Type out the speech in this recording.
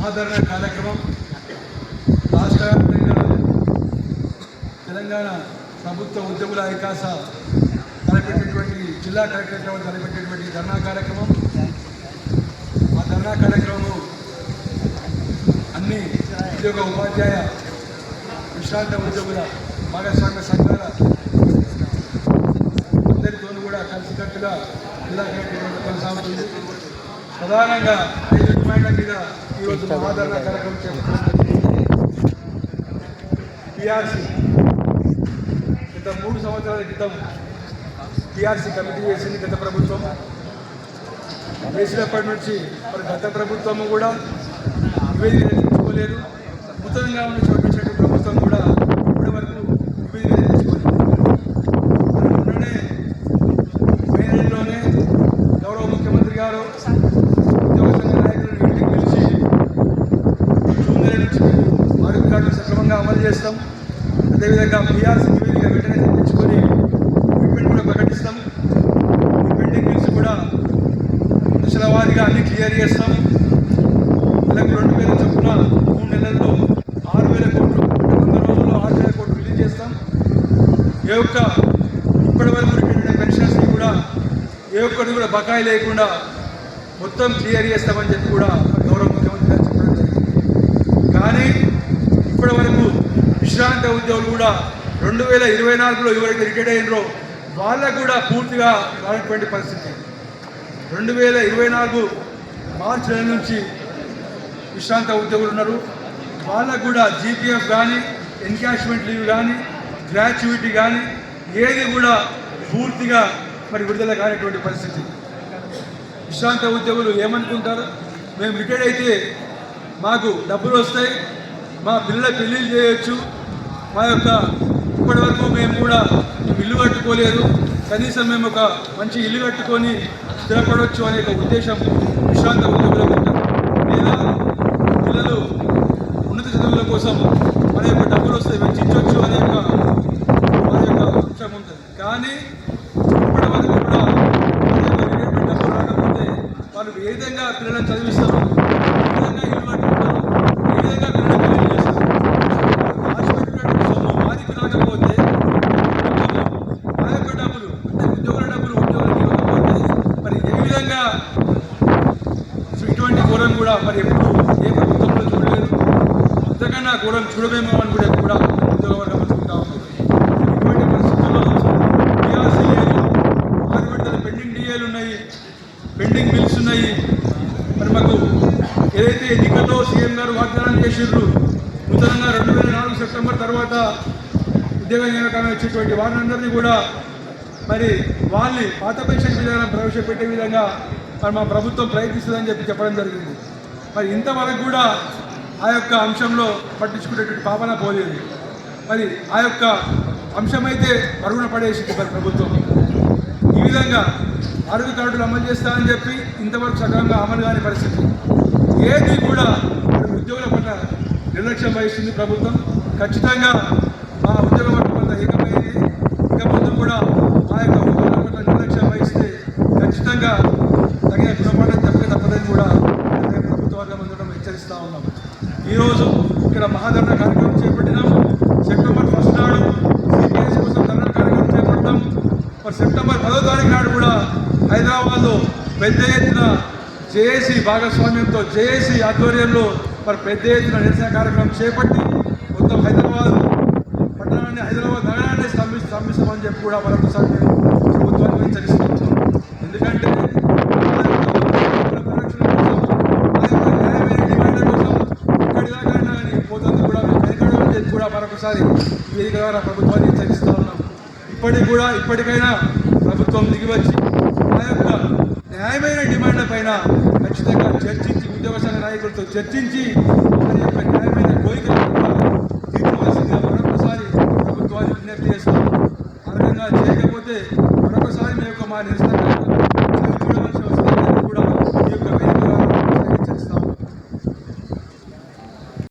మహాధరణ కార్యక్రమం రాష్ట్ర వ్యాప్తంగా తెలంగాణ ప్రభుత్వ ఉద్యోగుల ఐకాస తలపెట్టినటువంటి జిల్లా కలెక్టరేట్ తలపెట్టినటువంటి ధర్నా కార్యక్రమం. ఆ ధర్నా కార్యక్రమం అన్ని ఉద్యోగ ఉపాధ్యాయ విశ్రాంత ఉద్యోగుల భాగస్వామ్య సంఘాల అందరితో కూడా కలిసికట్టుగా జిల్లా కలెక్టరేట్ కొనసాగుతుంది. ప్రధానంగా 5 డిమాండ్ల మీద ఈరోజు మహాధరణ కార్యక్రమం చేపడుతుంది. పిఆర్సీ గత 3 సంవత్సరాల క్రితం పిఆర్సీ కమిటీ వేసింది గత ప్రభుత్వం. వేసినప్పటి నుంచి మరి గత ప్రభుత్వము కూడా నివేదిక తెచ్చుకోలేదు. నూతనంగా ఉన్న చూపించిన ప్రభుత్వం కూడా ఇప్పటి వరకు నివేదిక తెచ్చుకోలేదు. మొన్ననే మే నెలలోనే గౌరవ ముఖ్యమంత్రి గారు ఉద్యోగ సంఘ నాయకులను ఇంటికి పిలిచి జూన్ నెల నుంచి ఆరోగ్య కార్డులు సక్రమంగా అమలు చేస్తాం, అదేవిధంగా పిఆర్సీ నివేదిక వెంటనే తెచ్చుకొని ట్రీట్మెంట్ కూడా ప్రకటిస్తాం, పెండింగ్ బిల్స్ కూడా దశల వారీగా అన్ని క్లియర్ చేస్తాం, నెలకు 2,000 చొప్పున 3 నెలల్లో 6,000 కోట్లు, 100 రోజుల్లో 6,000 కోట్లు రిలీజ్ చేస్తాం. ఇప్పటి వరకు రిటైర్డ్ పెన్షన్స్ కూడా ఒక్కటి కూడా బకాయి లేకుండా మొత్తం క్లియర్ చేస్తామని చెప్పి కూడా గౌరవ ముఖ్యమంత్రి గారు చెప్పడం జరిగింది. కానీ ఇప్పటి వరకు విశ్రాంత ఉద్యోగులు కూడా 2024లో ఎవరైతే రిటైర్డ్ అయినరో వాళ్ళకు కూడా పూర్తిగా రానటువంటి పరిస్థితి. 2024 మార్చి నెల నుంచి విశ్రాంత ఉద్యోగులు ఉన్నారు. వాళ్ళకు కూడా జీపీఎఫ్ కానీ, ఎన్కాష్మెంట్ లీవ్ కానీ, గ్రాట్యుయిటీ కానీ ఏది కూడా పూర్తిగా మరి విడుదల కానిటువంటి పరిస్థితి. విశ్రాంత ఉద్యోగులు ఏమనుకుంటారు, మేము రిటైర్డ్ అయితే మాకు డబ్బులు వస్తాయి, మా పిల్లల పెళ్ళిళ్ళు చేయొచ్చు, మా యొక్క ఇప్పటి వరకు మేము కూడా ఇల్లు కట్టుకోలేదు, కనీసం మేము ఒక మంచి ఇల్లు కట్టుకొని స్థిరపడవచ్చు అనే ఒక ఉద్దేశం విశ్రాంత ఉద్యోగులకు ఉంటుంది. లేదా పిల్లలు ఉన్నత చదువుల కోసం మన యొక్క డబ్బులు వస్తే వెచ్చించవచ్చు అనే ఒక అంశం ఉంటుంది. కానీ ఇప్పటి వరకు కూడా రిటైర్మెంట్ డబ్బులు రాకపోతే వాళ్ళు ఏ విధంగా పిల్లలను చదివిస్తారు, ఏ విధంగా ఇల్లు కట్టుకుంటారు, ఏ విధంగా పిల్లలు పెళ్లి చేస్తారు. రాసిపెట్టినటువంటి సొమ్ము వారికి రాకపోతే ఆ యొక్క డబ్బులు అంటే ఉద్యోగుల డబ్బులు ఉద్యోగులకి ఇవ్వకపోతే మరి ఏ విధంగా ఇటువంటి ఘోరం కూడా మరి ఎప్పుడు ఏ ప్రభుత్వంలో చూడలేదు. అంతకన్నా ఘోరం చూడమేమో అని కూడా ఉద్యోగ వర్గం అనుకుంటా ఉంది. ఇటువంటి పరిస్థితుల్లో పిఆర్సీ లేదు, 6 విడతల పెండింగ్ డిఏలు ఉన్నాయి, పెండింగ్ బిల్స్ ఉన్నాయి. మరి మాకు ఏదైతే ఎన్నికల్లో సీఎం గారు వాగ్దానం చేసిర్రు, నూతనంగా 2004 సెప్టెంబర్ తర్వాత ఉద్యోగ నియామకాలు వచ్చేటువంటి వారినందరినీ కూడా మరి వాళ్ళని పాత పెన్షన్ విధానం ప్రవేశపెట్టే విధంగా మరి మా ప్రభుత్వం ప్రయత్నిస్తుందని చెప్పడం జరిగింది. మరి ఇంతవరకు కూడా ఆ యొక్క అంశంలో పట్టించుకునేటువంటి పాపన పోలేదు. మరి ఆ యొక్క అంశమైతే మరుగున పడేసింది మరి ప్రభుత్వం. ఈ విధంగా ఆరోగ్య కార్డులు అమలు చేస్తామని చెప్పి ఇంతవరకు సక్రమంగా అమలు కాని పరిస్థితి. ఏది కూడా ఉద్యోగుల పట్ల నిర్లక్ష్యం వహిస్తుంది ప్రభుత్వం. ఖచ్చితంగా మా ఉద్యోగ వర్గం వల్ల ఏకమైంది. ఇక ముందు కూడా ఆ యొక్క ఉద్యోగుల పట్ల నిర్లక్ష్యం వహిస్తే ఖచ్చితంగా తగిన గుణపాఠం తప్పదని కూడా ప్రభుత్వ వర్గం అందడం హెచ్చరిస్తూ ఉన్నాం. ఈరోజు ఇక్కడ మహాధరణ కార్యక్రమం చేపట్టినాం. సెప్టెంబర్ 1 నాడు సిపిఎస్ కోసం ధరణ కార్యక్రమం చేపడతాం. మరి సెప్టెంబర్ 10వ తారీఖు నాడు కూడా హైదరాబాద్లో పెద్ద ఎత్తున జేఏసీ భాగస్వామ్యంతో జేఏసీ ఆధ్వర్యంలో మరి పెద్ద ఎత్తున నిరసన కార్యక్రమం చేపట్టి మొత్తం హైదరాబాద్ పట్టణాన్ని, హైదరాబాద్ నగరాన్ని స్తంభిస్తామని చెప్పి కూడా మరొకసారి మేము ప్రభుత్వాన్ని హెచ్చరిస్తున్నాం. ఎందుకంటే మరొకసారి ఈ వేదిక ద్వారా ప్రభుత్వాన్ని హెచ్చరిస్తూ ఉన్నాం. ఇప్పటికైనా ప్రభుత్వం దిగివచ్చి ఆ యొక్క న్యాయమైన డిమాండ్ల పైన ఖచ్చితంగా చర్చించి ఉద్యోగ సంఘ నాయకులతో చర్చించి వారి యొక్క న్యాయమైన కోరికలను కూడా తీర్చవలసిందిగా మరొకసారి ప్రభుత్వాన్ని విజ్ఞప్తి చేస్తాం. ఆ రకంగా చేయకపోతే మరొకసారి మా నిరసన